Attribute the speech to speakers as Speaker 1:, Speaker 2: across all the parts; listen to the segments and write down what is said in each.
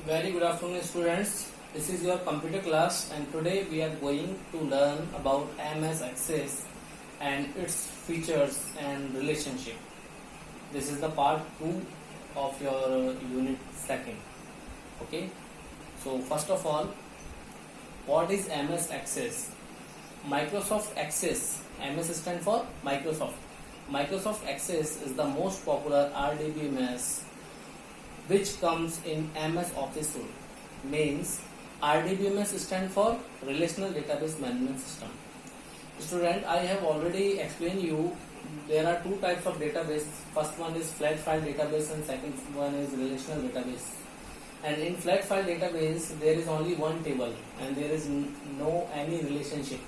Speaker 1: Very good afternoon, students. This is your computer class, and today we are going to learn about MS Access and its features and relationship. This is the part 2 of your unit second. Okay. So first of all, what is MS Access? Microsoft Access. MS stands for Microsoft. Microsoft Access is the most popular RDBMS which comes in MS Office suite. Means RDBMS stand for Relational Database Management System. Student, I have already explained you there are two types of database. First one is flat file database and second one is relational database. And in flat file database there is only one table and there is no any relationship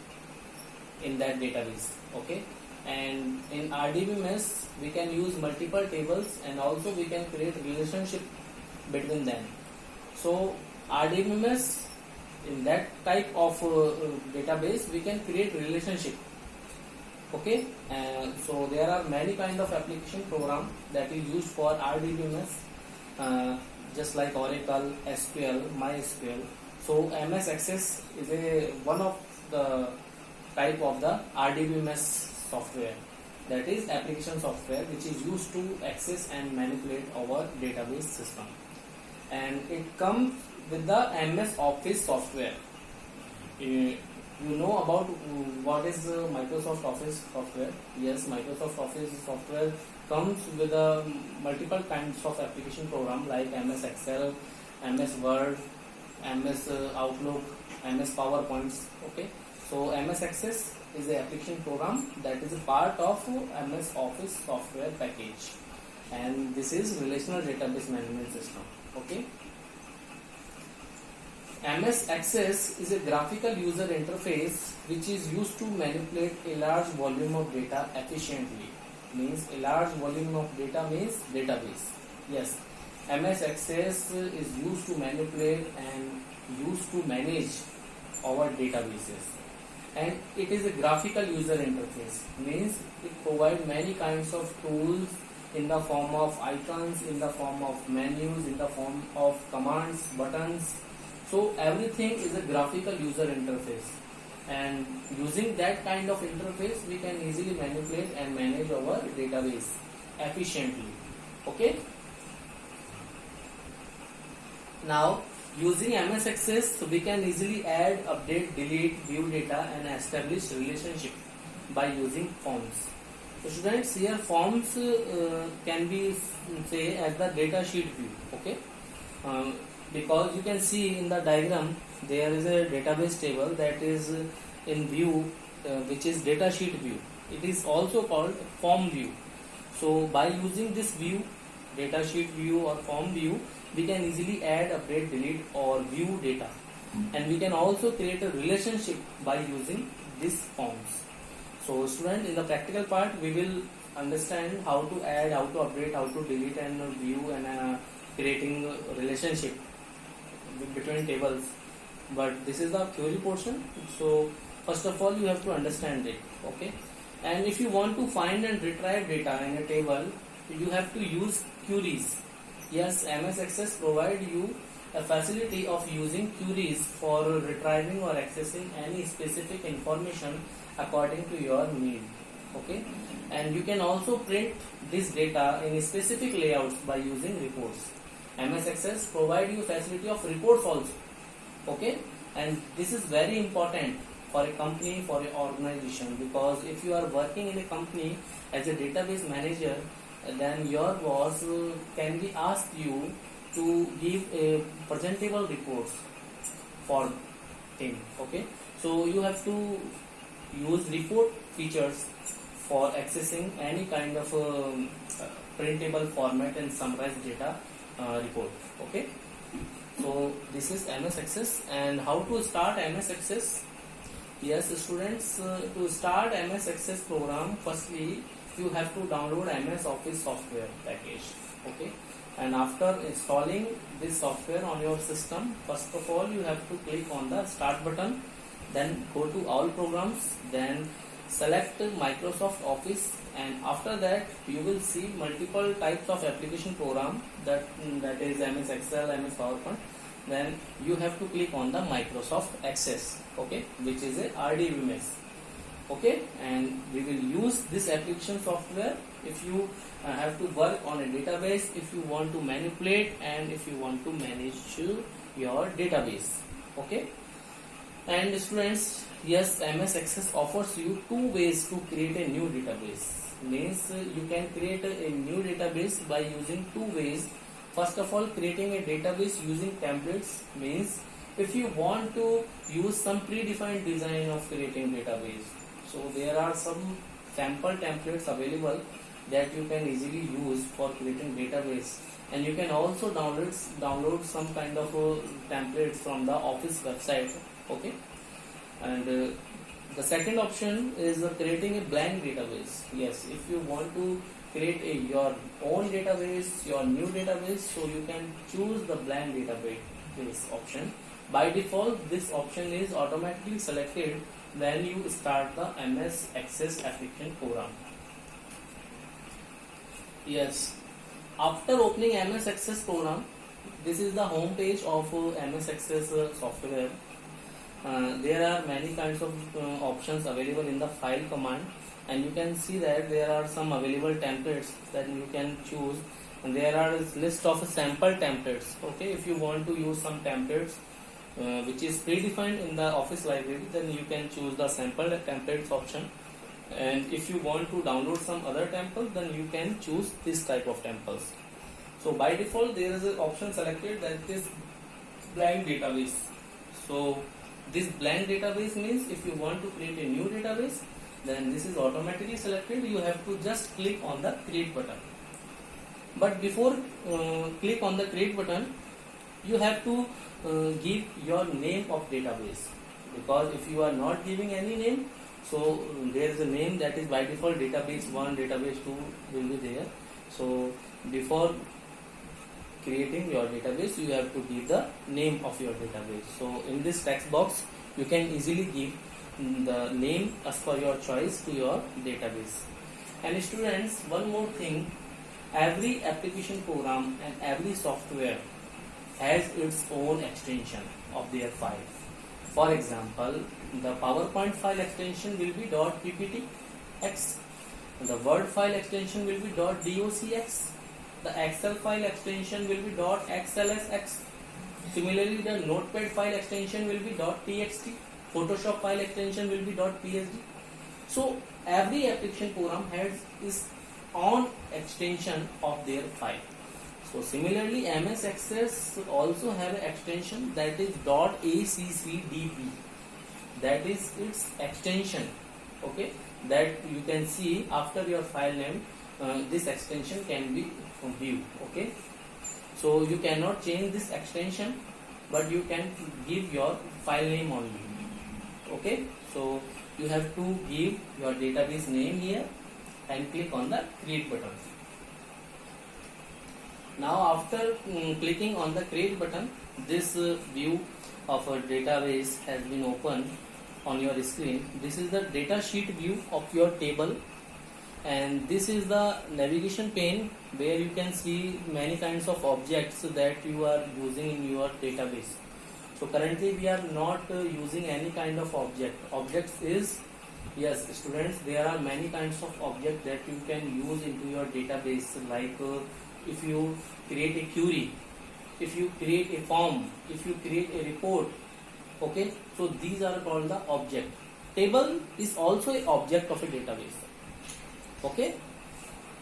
Speaker 1: in that database. Okay. And in RDBMS we can use multiple tables and also we can create relationship between them. So RDBMS, in that type of database we can create relationship. Okay, so there are many kind of application program that is used for RDBMS, just like Oracle, SQL, MySQL. So MS Access is a one of the type of the RDBMS software, that is application software which is used to access and manipulate our database system, and it comes with the MS Office software. You know about what is Microsoft Office software? Yes, Microsoft Office software comes with multiple kinds of application program like MS Excel, MS Word, MS Outlook, MS PowerPoints. Okay, so MS Access is the application program that is a part of MS Office software package, and this is Relational Database Management System. Okay. MS Access is a graphical user interface which is used to manipulate a large volume of data efficiently. Means a large volume of data means database. Yes, MS Access is used to manipulate and used to manage our databases. And it is a graphical user interface, means it provides many kinds of tools in the form of icons, in the form of menus, in the form of commands, buttons. So everything is a graphical user interface, and using that kind of interface we can easily manipulate and manage our database efficiently. Okay. Now, using MS Access, we can easily add, update, delete, view data and establish relationship by using forms. So students, here forms can be say as the data sheet view. Okay, because you can see in the diagram there is a database table that is in view, which is data sheet view. It is also called form view. So by using this view, data sheet view or form view, we can easily add, update, delete or view data, and we can also create a relationship by using these forms. So student, in the practical part we will understand how to add, how to update, how to delete and view and creating relationship between tables, but this is the theory portion. So first of all you have to understand it. Okay, and if you want to find and retrieve data in a table, you have to use queries. Yes, MS Access provide you a facility of using queries for retrieving or accessing any specific information according to your need. Okay, and you can also print this data in specific layouts by using reports. MS Access provide you facility of reports also. Okay, and this is very important for a company, for an organization, because if you are working in a company as a database manager, then your boss can be asked you to give a presentable reports for him. Okay, so you have to use report features for accessing any kind of printable format and summarized data report. Okay, so this is MS Access. And how to start MS Access? Yes, students, to start MS Access program, firstly you have to download MS Office software package. Okay, and after installing this software on your system, first of all you have to click on the start button, then go to all programs, then select Microsoft Office, and after that you will see multiple types of application program, that is MS Excel, MS PowerPoint. then you have to click on the Microsoft Access, okay, which is a RDBMS. Okay, and we will use this application software if you have to work on a database, if you want to manipulate, and if you want to manage your database. Okay, and students, yes, MS Access offers you two ways to create a new database. Means you can create a new database by using two ways. First of all, creating a database using templates means if you want to use some predefined design of creating database. So there are some sample templates available that you can easily use for creating database, and you can also download some kind of templates from the Office website. Okay, and the second option is creating a blank database. Yes, if you want to create your own database, your new database, so you can choose the blank database option. By default, this option is automatically selected when you start the MS Access application program. Yes, after opening MS Access program, this is the home page of MS Access software. There are many kinds of options available in the file command, and you can see that there are some available templates that you can choose, and there are a list of sample templates. Okay, if you want to use some templates which is predefined in the Office library, then you can choose the sample templates option, and if you want to download some other template, then you can choose this type of templates. So by default there is an option selected that is blank database. So this blank database means if you want to create a new database, then this is automatically selected. You have to just click on the create button. But before click on the create button, you have to give your name of database, because if you are not giving any name, so there is a name that is by default database 1, database 2 will be there. So before creating your database, you have to give the name of your database. So in this text box, you can easily give the name as per your choice to your database. And students, one more thing, every application program and every software has its own extension of their file. For example, the PowerPoint file extension will be .pptx, the Word file extension will be .docx, the Excel file extension will be .xlsx. Similarly, the Notepad file extension will be .txt, Photoshop file extension will be .psd. So every application program has its own extension of their file. So similarly, MS Access also have an extension that is .accdp. That is its extension. Okay, that you can see after your file name. This extension can be viewed. Okay, so you cannot change this extension, but you can give your file name only. Okay, so you have to give your database name here and click on the create button. Now after clicking on the create button, this view of a database has been opened on your screen. This is the data sheet view of your table, and this is the navigation pane where you can see many kinds of objects that you are using in your database. So currently we are not using any kind of object. Objects is, yes students, there are many kinds of objects that you can use into your database, like if you create a query, if you create a form, if you create a report. Okay, so these are called the object. Table is also an object of a database. Okay,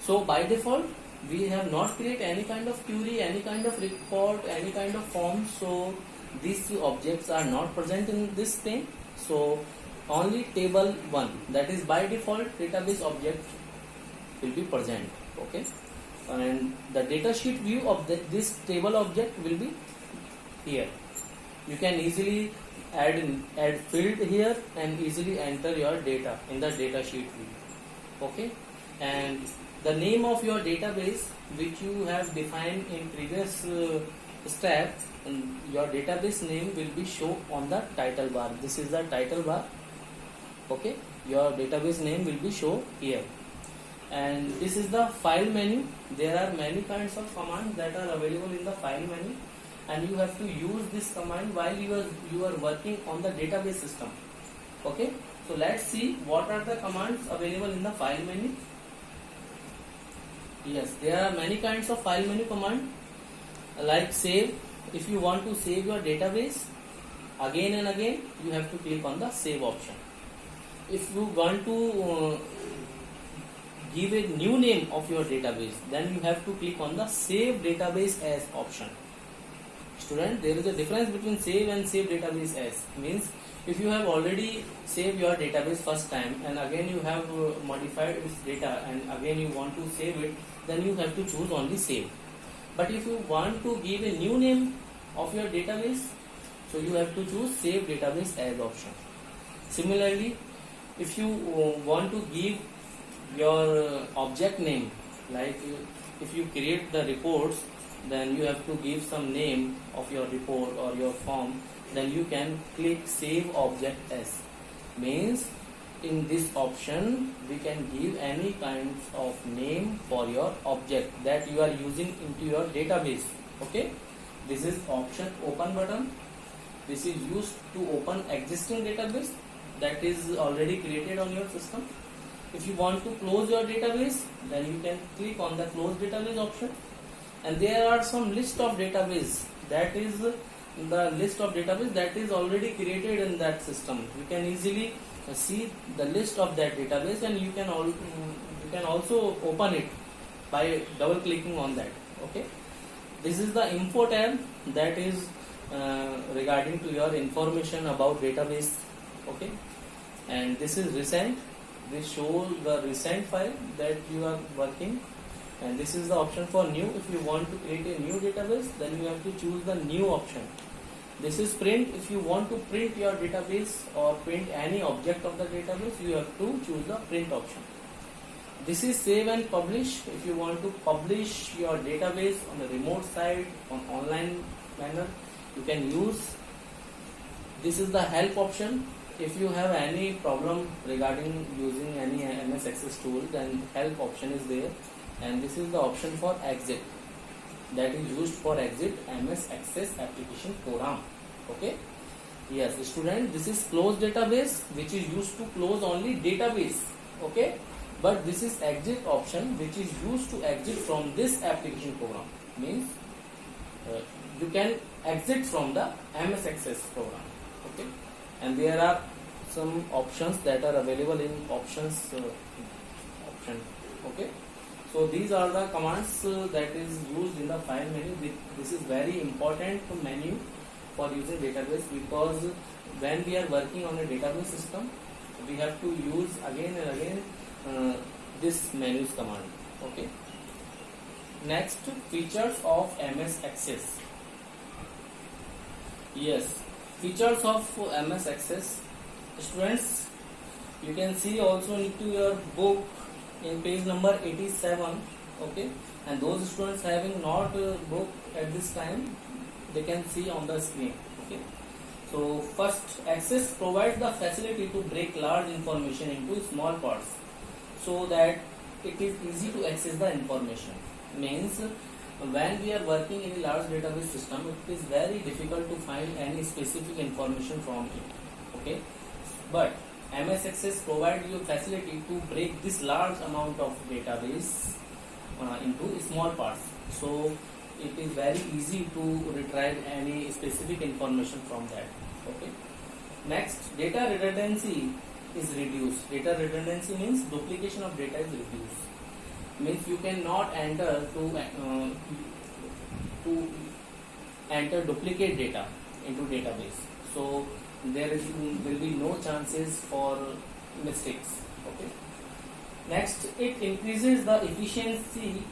Speaker 1: so by default we have not created any kind of query, any kind of report, any kind of form, so these two objects are not present in this pane. So only table 1, that is by default database object, will be present. Okay, and the data sheet view of this table object will be here. You can easily add field here and easily enter your data in the data sheet view. Okay, and the name of your database which you have defined in previous step, your database name will be shown on the title bar. This is the title bar. Okay, your database name will be shown here. And this is the file menu. There are many kinds of commands that are available in the file menu, and you have to use this command while you are working on the database system. Okay, so let's see what are the commands available in the file menu. Yes, there are many kinds of file menu command, like save. If you want to save your database again and again, you have to click on the save option. If you want to give a new name of your database, then you have to click on the save database as option. Student, there is a difference between save and save database as. Means if you have already saved your database first time and again you have modified its data and again you want to save it, then you have to choose only save. But if you want to give a new name of your database, so you have to choose save database as option. Similarly, if you want to give your object name, like if you create the reports, then you have to give some name of your report or your form, then you can click save object as. Means in this option we can give any kinds of name for your object that you are using into your database. Okay, this is option open button. This is used to open existing database that is already created on your system. If you want to close your database, then you can click on the close database option. And there are some list of database, that is the list of database that is already created in that system. You can easily see the list of that database, and you can also open it by double clicking on that. Okay, this is the info tab, that is regarding to your information about database. Okay, and this is recent. This shows the recent file that you are working. And this is the option for new. If you want to create a new database, then you have to choose the new option. This is print. If you want to print your database or print any object of the database, you have to choose the print option. This is save and publish. If you want to publish your database on a remote site, on online manner, you can use. This is the help option. If you have any problem regarding using any MS Access tool, then help option is there. And this is the option for exit, that is used for exit MS Access application program. Okay, yes student, this is close database, which is used to close only database. Okay, but this is exit option, which is used to exit from this application program. Means you can exit from the MS Access program. Okay, and there are some options that are available in options option. Okay, so these are the commands that is used in the file menu. This is very important menu for using database, because when we are working on a database system, we have to use again and again this menus command. Okay. Next, features of MS Access. Yes, features of MS Access. Students, you can see also into your book in page number 87. Okay, and those students having not book at this time, they can see on the screen. Okay, so first, Access provides the facility to break large information into small parts so that it is easy to access the information. Means when we are working in a large database system, it is very difficult to find any specific information from it. Okay, but MS Access provides you facility to break this large amount of database into small parts. So it is very easy to retrieve any specific information from that. Okay. Next, data redundancy is reduced. Data redundancy means duplication of data is reduced. Means you cannot enter to enter duplicate data into database. So there will be no chances for mistakes. Okay. Next, it increases the efficiency,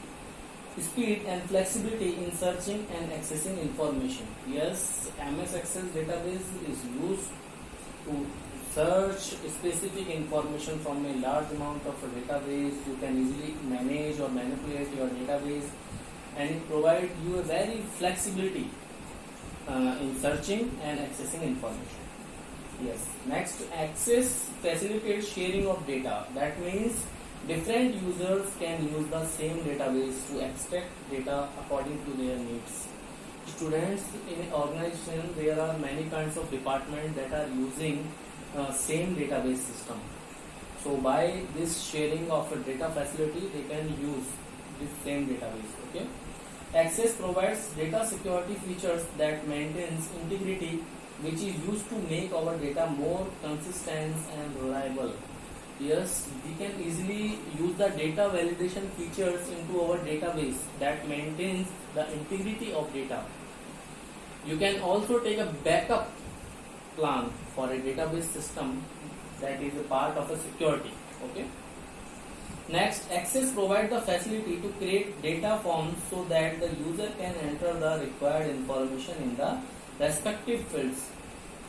Speaker 1: speed and flexibility in searching and accessing information. Yes, MS Access database is used to search specific information from a large amount of a database. You can easily manage or manipulate your database, and it provides you a very flexibility in searching and accessing information. Yes. Next, Access facilitates sharing of data. That means different users can use the same database to extract data according to their needs. Students, in organization there are many kinds of departments that are using same database system. So by this sharing of a data facility, they can use this same database. Okay. Access provides data security features that maintains integrity, which is used to make our data more consistent and reliable. Yes, we can easily use the data validation features into our database that maintains the integrity of data. You can also take a backup plan for a database system that is a part of a security. Okay. Next, Access provides the facility to create data forms so that the user can enter the required information in the respective fields.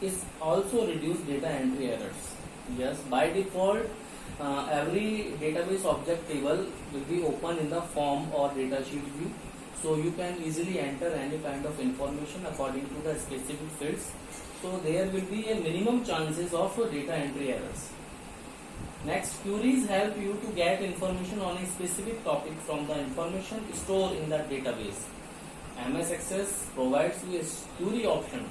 Speaker 1: It also reduce data entry errors. Yes, by default, every database object table will be open in the form or datasheet view. So you can easily enter any kind of information according to the specific fields. So there will be a minimum chances of data entry errors. Next, queries help you to get information on a specific topic from the information stored in the database. MS Access provides you a query option,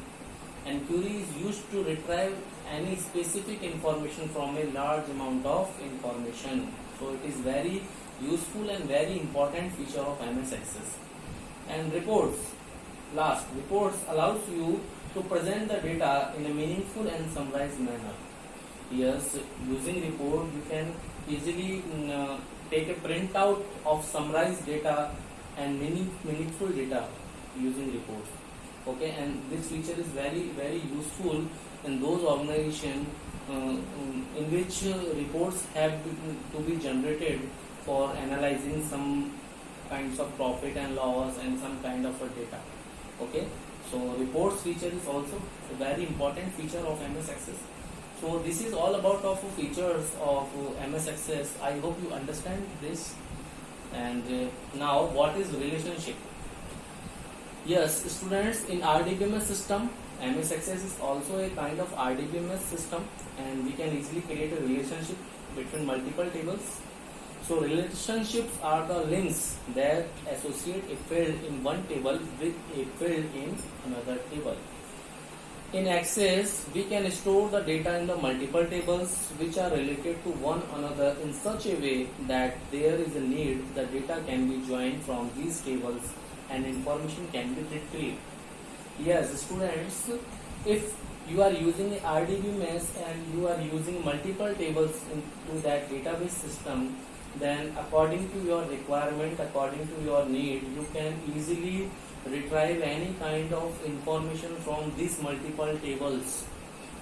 Speaker 1: and query is used to retrieve any specific information from a large amount of information. So it is very useful and very important feature of MS Access. And reports. Last, reports allows you to present the data in a meaningful and summarized manner. Yes, using report you can easily take a printout of summarized data and meaningful data using reports. Okay, and this feature is very useful in those organizations in which reports have to be generated for analyzing some kinds of profit and loss and some kind of a data. Okay, so reports feature is also a very important feature of MS Access. So this is all about of features of MS Access. I hope you understand this. And now, what is relationship? Yes, students, in RDBMS system, MS Access is also a kind of RDBMS system, and we can easily create a relationship between multiple tables. So relationships are the links that associate a field in one table with a field in another table. In Access, we can store the data in the multiple tables which are related to one another in such a way that there is a need the data can be joined from these tables and information can be retrieved. Yes, students, if you are using RDBMS and you are using multiple tables into that database system, then according to your requirement, according to your need, you can easily retrieve any kind of information from these multiple tables.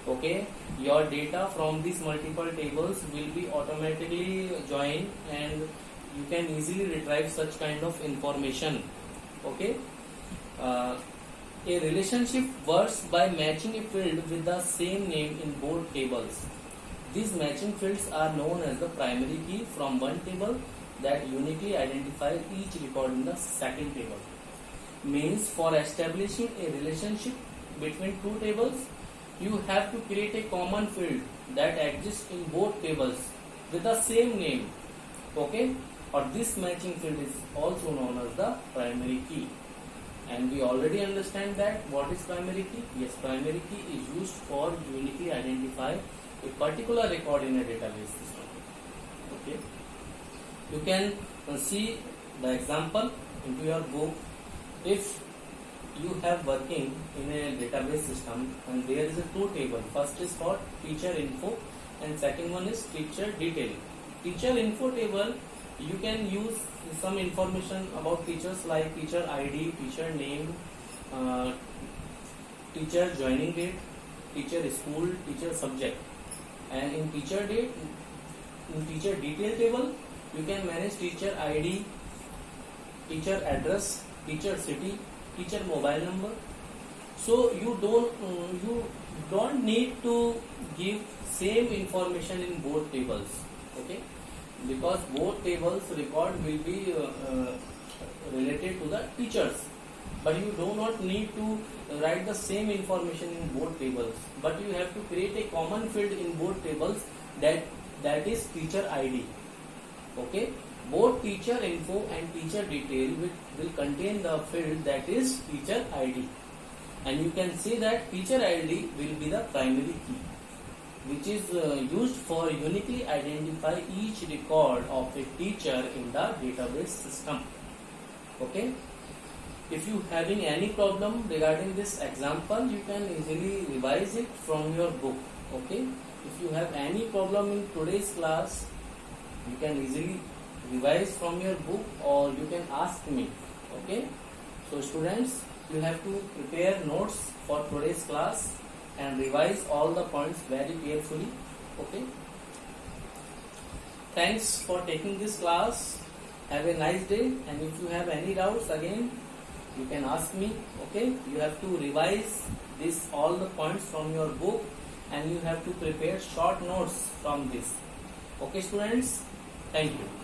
Speaker 1: Okay, your data from these multiple tables will be automatically joined and you can easily retrieve such kind of information. Okay, a relationship works by matching a field with the same name in both tables. These matching fields are known as the primary key from one table that uniquely identify each record in the second table. Means, for establishing a relationship between two tables, you have to create a common field that exists in both tables with the same name. Okay, or this matching field is also known as the primary key. And we already understand that what is primary key? Yes, primary key is used for uniquely identify a particular record in a database system. Okay, you can see the example into your book. If you have working in a database system and there is a two table, first is for teacher info and second one is teacher detail. Teacher info table, you can use some information about teachers like teacher ID, teacher name, teacher joining date, teacher school, teacher subject. And in teacher detail table, you can manage teacher ID, teacher address, teacher city, teacher mobile number. So you don't need to give same information in both tables. Okay, because both tables record will be related to the teachers, but you do not need to write the same information in both tables, but you have to create a common field in both tables that is teacher ID. Okay, both teacher info and teacher detail will contain the field that is teacher ID, and you can see that teacher ID will be the primary key, which is used for uniquely identify each record of a teacher in the database system. Okay. If you having any problem regarding this example, you can easily revise it from your book. Okay. If you have any problem in today's class, you can easily revise from your book or you can ask me. Okay. So students, you have to prepare notes for today's class and revise all the points very carefully. Okay. Thanks for taking this class. Have a nice day, and if you have any doubts again, you can ask me. Okay. You have to revise this all the points from your book, and you have to prepare short notes from this. Okay students, thank you.